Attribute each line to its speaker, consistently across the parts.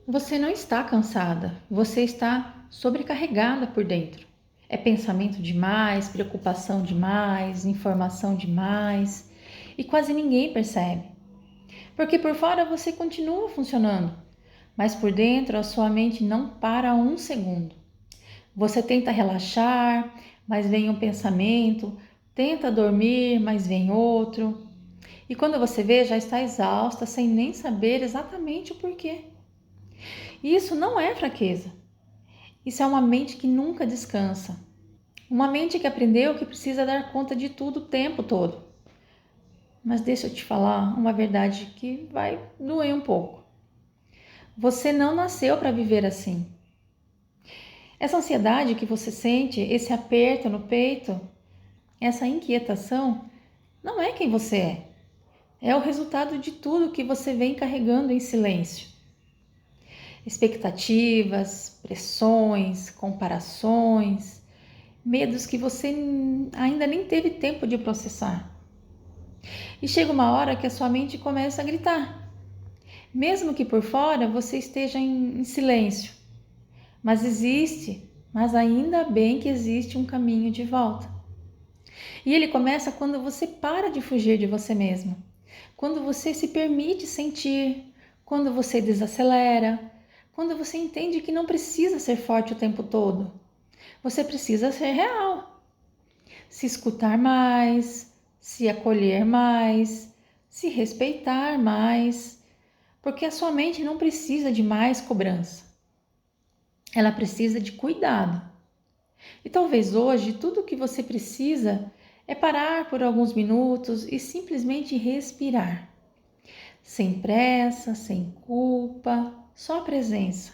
Speaker 1: Você não está cansada, você está sobrecarregada por dentro. É pensamento demais, preocupação demais, informação demais e quase ninguém percebe. Porque por fora você continua funcionando, mas por dentro a sua mente não para um segundo. Você tenta relaxar, mas vem um pensamento, tenta dormir, mas vem outro. E quando você vê, já está exausta, sem nem saber exatamente o porquê. E isso não é fraqueza. Isso é uma mente que nunca descansa. Uma mente que aprendeu que precisa dar conta de tudo o tempo todo. Mas deixa eu te falar uma verdade que vai doer um pouco. Você não nasceu para viver assim. Essa ansiedade que você sente, esse aperto no peito, essa inquietação, não é quem você é. É o resultado de tudo que você vem carregando em silêncio. Expectativas, pressões, comparações, medos que você ainda nem teve tempo de processar. E chega uma hora que a sua mente começa a gritar. Mesmo que por fora você esteja em silêncio. Mas ainda bem que existe um caminho de volta. E ele começa quando você para de fugir de você mesmo. Quando você se permite sentir, quando você desacelera, quando você entende que não precisa ser forte o tempo todo. Você precisa ser real. Se escutar mais, se acolher mais, se respeitar mais, porque a sua mente não precisa de mais cobrança. Ela precisa de cuidado. E talvez hoje tudo o que você precisa é parar por alguns minutos e simplesmente respirar. Sem pressa, sem culpa, só a presença.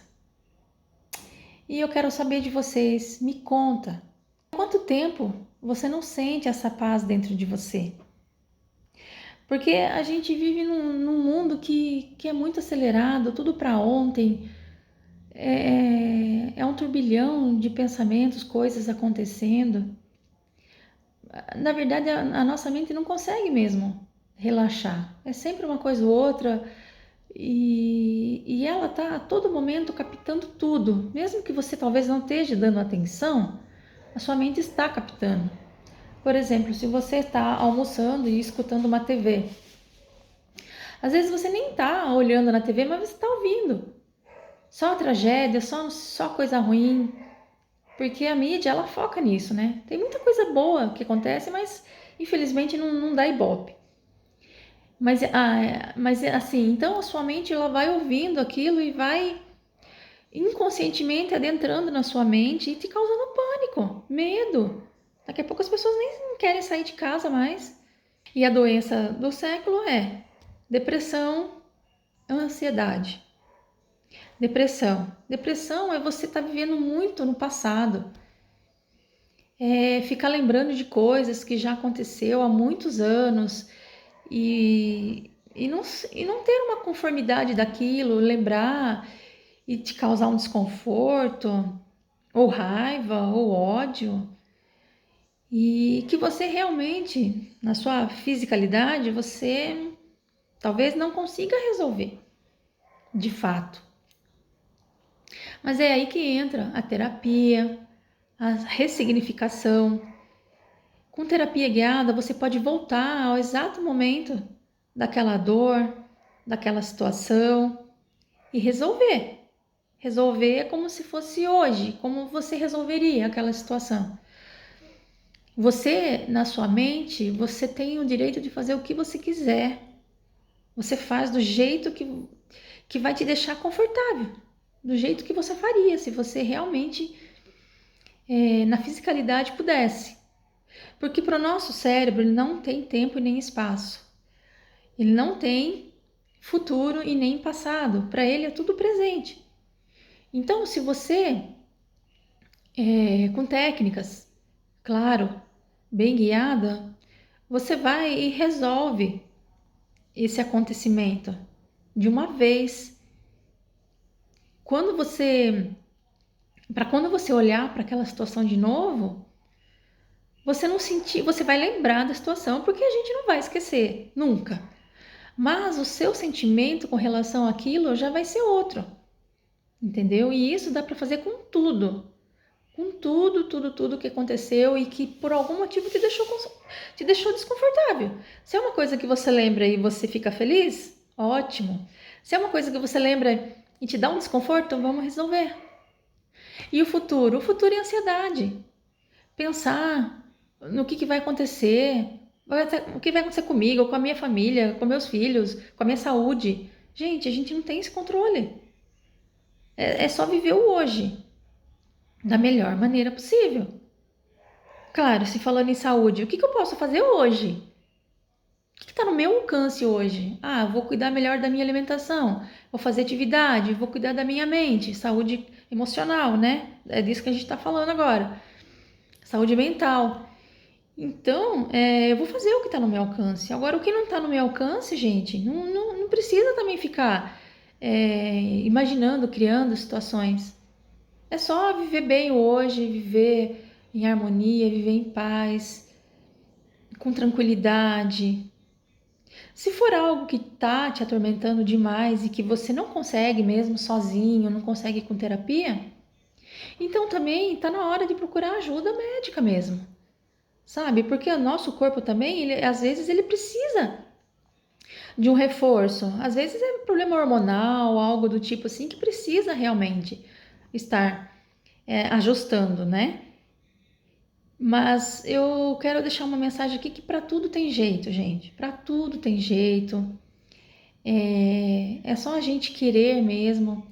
Speaker 1: E eu quero saber de vocês, me conta, há quanto tempo você não sente essa paz dentro de você? Porque a gente vive num mundo que é muito acelerado, tudo para ontem, é um turbilhão de pensamentos, coisas acontecendo. Na verdade, a nossa mente não consegue mesmo relaxar. É sempre uma coisa ou outra e ela está a todo momento captando tudo. Mesmo que você talvez não esteja dando atenção, a sua mente está captando. Por exemplo, se você está almoçando e escutando uma TV, às vezes você nem está olhando na TV, mas você está ouvindo. Só tragédia, só coisa ruim. Porque a mídia, ela foca nisso, né? Tem muita coisa boa que acontece, mas infelizmente não dá ibope. Mas assim, então a sua mente ela vai ouvindo aquilo e vai inconscientemente adentrando na sua mente e te causando pânico, medo. Daqui a pouco as pessoas nem querem sair de casa mais. E a doença do século é depressão, ansiedade. Depressão. Depressão é você estar vivendo muito no passado. É ficar lembrando de coisas que já aconteceu há muitos anos e não ter uma conformidade daquilo, lembrar e te causar um desconforto, ou raiva, ou ódio. E que você realmente, na sua fisicalidade, você talvez não consiga resolver, de fato. Mas é aí que entra a terapia, a ressignificação. Com terapia guiada, você pode voltar ao exato momento daquela dor, daquela situação e resolver. Resolver como se fosse hoje, como você resolveria aquela situação. Você, na sua mente, você tem o direito de fazer o que você quiser. Você faz do jeito que vai te deixar confortável, do jeito que você faria se você realmente, na fisicalidade, pudesse. Porque para o nosso cérebro ele não tem tempo e nem espaço. Ele não tem futuro e nem passado. Para ele é tudo presente. Então, se você, com técnicas, claro, bem guiada, você vai e resolve esse acontecimento de uma vez. Quando você olhar para aquela situação de novo, você não sentir, você vai lembrar da situação, porque a gente não vai esquecer nunca. Mas o seu sentimento com relação àquilo já vai ser outro. entendeu? E isso dá para fazer com tudo. Com tudo que aconteceu e que por algum motivo te deixou desconfortável. Se é uma coisa que você lembra e você fica feliz, ótimo. Se é uma coisa que você lembra e te dá um desconforto, vamos resolver. E o futuro? O futuro é ansiedade. Pensar no que vai acontecer, o que vai acontecer comigo, com a minha família, com meus filhos, com a minha saúde. Gente, a gente não tem esse controle. É só viver o hoje da melhor maneira possível. Claro, se falando em saúde, o que eu posso fazer hoje? O que está no meu alcance hoje? Ah, vou cuidar melhor da minha alimentação, vou fazer atividade, vou cuidar da minha mente, saúde emocional, né? É disso que a gente está falando agora. Saúde mental. Então, eu vou fazer o que está no meu alcance. Agora, o que não está no meu alcance, gente, não precisa também ficar imaginando, criando situações. É só viver bem hoje, viver em harmonia, viver em paz, com tranquilidade. Se for algo que está te atormentando demais e que você não consegue mesmo sozinho, não consegue com terapia, então também está na hora de procurar ajuda médica mesmo, sabe? Porque o nosso corpo também, às vezes ele precisa de um reforço. Às vezes é problema hormonal, algo do tipo assim, que precisa realmente estar ajustando, né? Mas eu quero deixar uma mensagem aqui que para tudo tem jeito, gente. Para tudo tem jeito. É só a gente querer mesmo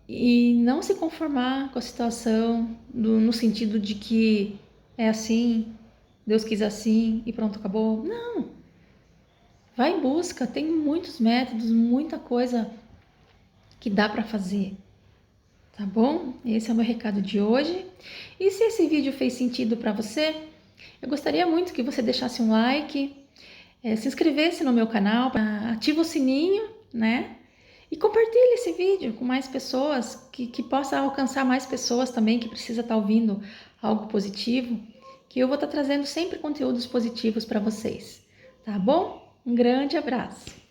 Speaker 1: e não se conformar com a situação no sentido de que é assim, Deus quis assim e pronto, acabou. Não, vai em busca, tem muitos métodos, muita coisa que dá para fazer, tá bom? Esse é o meu recado de hoje. E se esse vídeo fez sentido para você, eu gostaria muito que você deixasse um like, se inscrevesse no meu canal, ativa o sininho, né? E compartilhe esse vídeo com mais pessoas, que possa alcançar mais pessoas também que precisa estar ouvindo algo positivo, que eu vou estar trazendo sempre conteúdos positivos para vocês, tá bom? Um grande abraço!